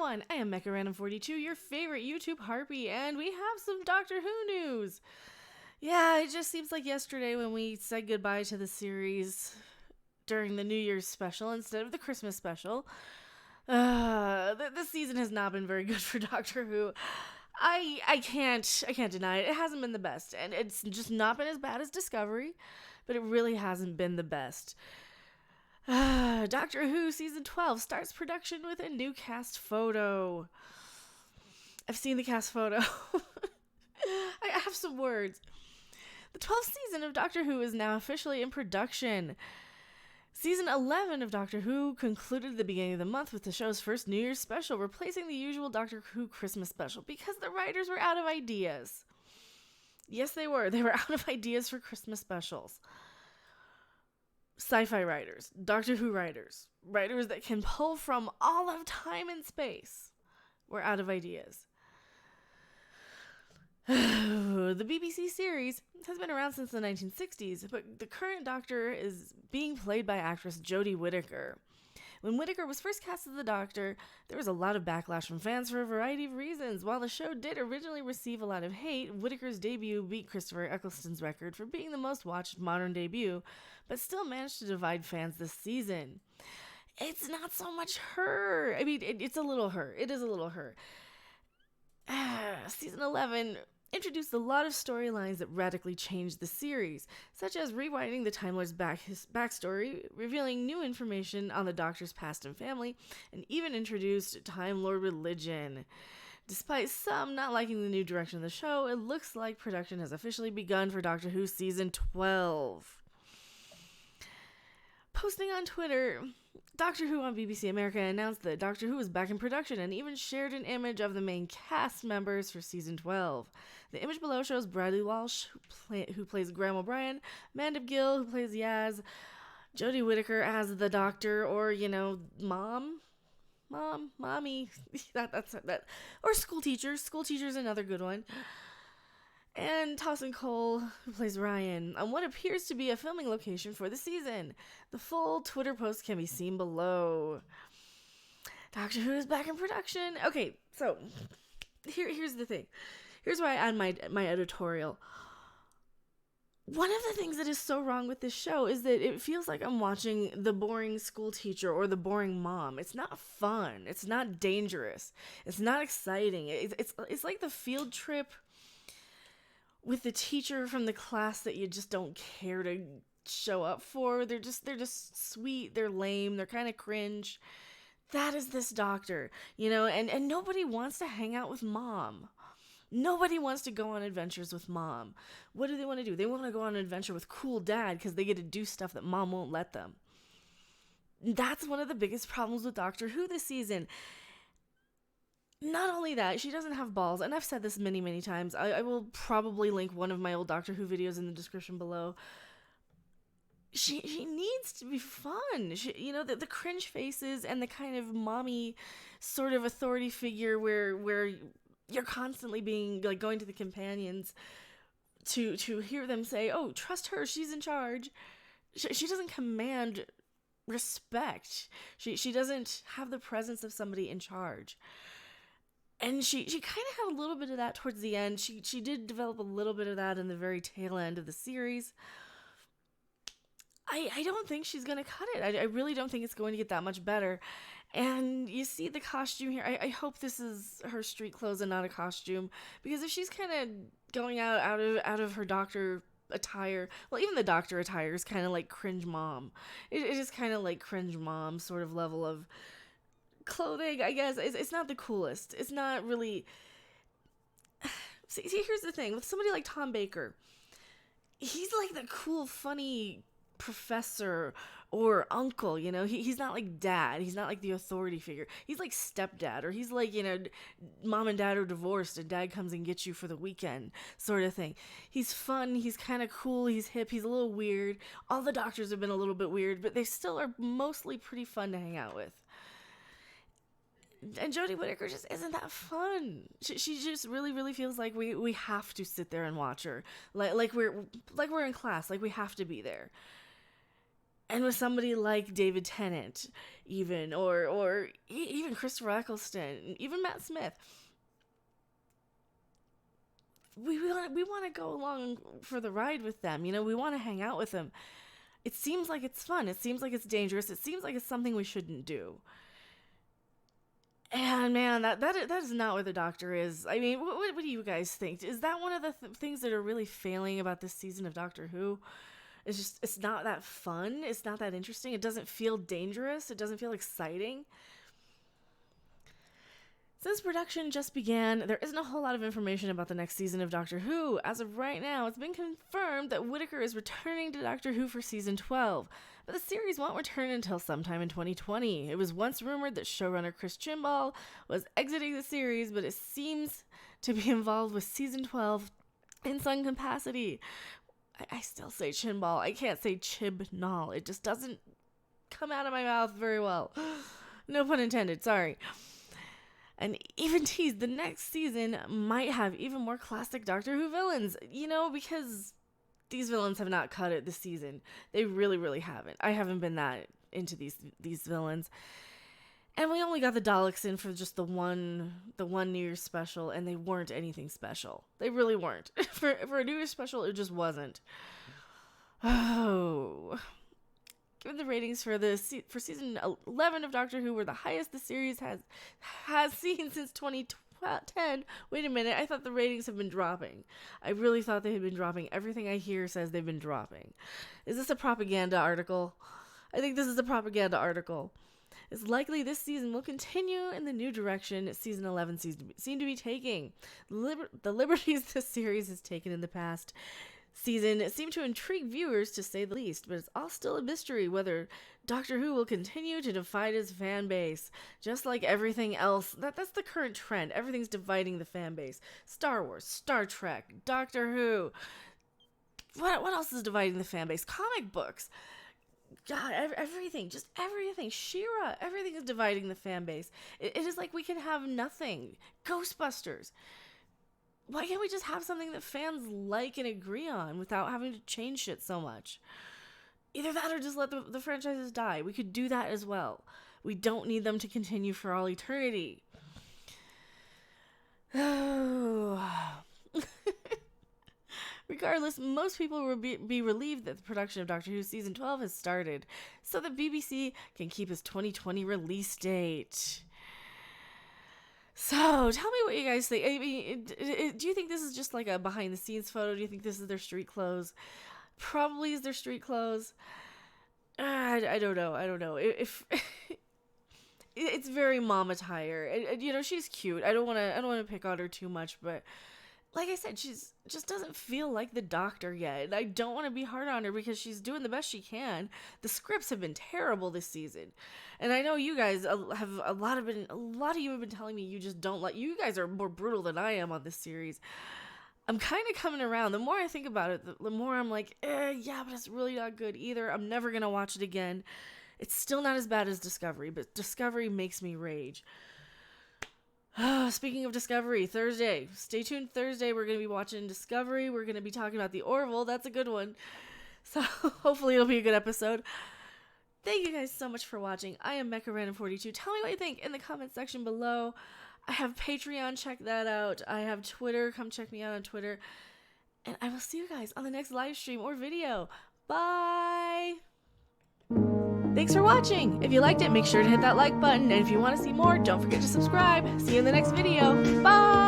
everyone, I am Mecha42, your favorite YouTube harpy, and we have some Doctor Who news. Yeah, it just seems like yesterday when we said goodbye to the series during the New Year's special instead of the Christmas special. This season has not been very good for Doctor Who. I can't deny it. It hasn't been the best, and it's just not been as bad as Discovery, but it really hasn't been the best. Doctor Who Season 12 starts production with a new cast photo. I've seen the cast photo. I have some words. The 12th season of Doctor Who is now officially in production. Season 11 of Doctor Who concluded at the beginning of the month with the show's first New Year's special, replacing the usual Doctor Who Christmas special because the writers were out of ideas. Yes, they were. They were out of ideas for Christmas specials. Sci-fi writers, Doctor Who writers that can pull from all of time and space were out of ideas. The BBC series has been around since the 1960s, but the current Doctor is being played by actress Jodie Whittaker. When Whittaker was first cast as the Doctor, there was a lot of backlash from fans for a variety of reasons. While the show did originally receive a lot of hate, Whittaker's debut beat Christopher Eccleston's record for being the most watched modern debut, but still managed to divide fans this season. It's not so much her. I mean, it's a little her. It is a little her. Season 11 introduced a lot of storylines that radically changed the series, such as rewinding the Time Lord's backstory, revealing new information on the Doctor's past and family, and even introduced Time Lord religion. Despite some not liking the new direction of the show, it looks like production has officially begun for Doctor Who Season 12. Posting on Twitter, Doctor Who on BBC America announced that Doctor Who is back in production and even shared an image of the main cast members for Season 12. The image below shows Bradley Walsh, who plays Graham O'Brien, Mandip Gill, who plays Yaz, Jodie Whittaker as the Doctor, or, Mommy, that, or School Teacher's another good one. And Towson Cole, who plays Ryan, on what appears to be a filming location for the season. The full Twitter post can be seen below. Doctor Who is back in production. Okay, so here's the thing. Here's where I add my editorial. One of the things that is so wrong with this show is that it feels like I'm watching the boring school teacher or the boring mom. It's not fun. It's not dangerous. It's not exciting. It's like the field trip with the teacher from the class that you just don't care to show up for. They're just sweet, they're lame, they're kind of cringe. That is this Doctor, and nobody wants to hang out with Mom. Nobody wants to go on adventures with Mom. What do they want to do? They want to go on an adventure with cool Dad because they get to do stuff that Mom won't let them. That's one of the biggest problems with Doctor Who this season. Not only that, she doesn't have balls, and I've said this many, many times. I will probably link one of my old Doctor Who videos in the description below. She needs to be fun. The cringe faces and the kind of mommy sort of authority figure where you're constantly being like going to the companions to hear them say, "Oh, trust her, she's in charge." She doesn't command respect. She doesn't have the presence of somebody in charge. And she kind of had a little bit of that towards the end. She did develop a little bit of that in the very tail end of the series. I don't think she's going to cut it. I really don't think it's going to get that much better. And you see the costume here. I hope this is her street clothes and not a costume. Because if she's kind of going out of her Doctor attire, well, even the Doctor attire is kind of like cringe mom. It is kind of like cringe mom sort of level of clothing, I guess. It's not the coolest. It's not really. See, here's the thing with somebody like Tom Baker. He's like the cool, funny professor or uncle. He's not like dad. He's not like the authority figure. He's like stepdad, or he's like mom and dad are divorced and dad comes and gets you for the weekend sort of thing. He's fun. He's kind of cool. He's hip. He's a little weird. All the Doctors have been a little bit weird, but they still are mostly pretty fun to hang out with. And Jodie Whittaker just isn't that fun. She just really, really feels like we have to sit there and watch her, like we're in class, like we have to be there. And with somebody like David Tennant, even, or even Christopher Eccleston, even Matt Smith, we want to go along for the ride with them. You know, we want to hang out with them. It seems like it's fun. It seems like it's dangerous. It seems like it's something we shouldn't do. And man, that is not where the Doctor is. I mean, what do you guys think? Is that one of the things that are really failing about this season of Doctor Who? It's not that fun. It's not that interesting. It doesn't feel dangerous. It doesn't feel exciting. Since production just began, there isn't a whole lot of information about the next season of Doctor Who. As of right now, it's been confirmed that Whittaker is returning to Doctor Who for season 12, but the series won't return until sometime in 2020. It was once rumored that showrunner Chris Chibnall was exiting the series, but it seems to be involved with season 12 in some capacity. I still say Chibnall. I can't say Chibnall. It just doesn't come out of my mouth very well. No pun intended, sorry. And even teased the next season might have even more classic Doctor Who villains, you know, because these villains have not cut it this season. They really, really haven't. I haven't been that into these villains. And we only got the Daleks in for just the one New Year's special, and they weren't anything special. They really weren't. For a New Year's special, it just wasn't. Oh. Given the ratings for season 11 of Doctor Who were the highest the series has seen since 2010. Wait a minute, I thought the ratings have been dropping. I really thought they had been dropping. Everything I hear says they've been dropping. Is this a propaganda article? I think this is a propaganda article. It's likely this season will continue in the new direction season 11 seemed to be taking. The liberties this series has taken in the past season seem to intrigue viewers, to say the least, but it's all still a mystery whether Doctor Who will continue to divide his fan base, just like everything else. That's the current trend. Everything's dividing the fan base. Star Wars, Star Trek, Doctor Who. What else is dividing the fan base? Comic books. God, everything, just everything. She-Ra, everything is dividing the fan base. It is like we can have nothing. Ghostbusters. Why can't we just have something that fans like and agree on without having to change shit so much? Either that or just let the franchises die. We could do that as well. We don't need them to continue for all eternity. Oh. Regardless, most people will be relieved that the production of Doctor Who Season 12 has started, so that BBC can keep its 2020 release date. So, tell me what you guys think. I mean, do you think this is just like a behind-the-scenes photo? Do you think this is their street clothes? Probably is their street clothes. I don't know. If it's very mom attire, and you know, she's cute. I don't want to pick on her too much, but like I said, she's just doesn't feel like the Doctor yet. And I don't want to be hard on her because she's doing the best she can. The scripts have been terrible this season, and I know you guys have a lot of you have been telling me you just don't like. You guys are more brutal than I am on this series. I'm kind of coming around. The more I think about it, the more I'm like, yeah, but it's really not good either. I'm never gonna watch it again. It's still not as bad as Discovery, but Discovery makes me rage. Speaking of Discovery, Thursday. Stay tuned Thursday. We're going to be watching Discovery. We're going to be talking about the Orville. That's a good one. So hopefully it'll be a good episode. Thank you guys so much for watching. I am Mecha Random 42. Tell me what you think in the comment section below. I have Patreon. Check that out. I have Twitter. Come check me out on Twitter. And I will see you guys on the next live stream or video. Bye! Thanks for watching. If you liked it, make sure to hit that like button. And if you want to see more, don't forget to subscribe. See you in the next video. Bye!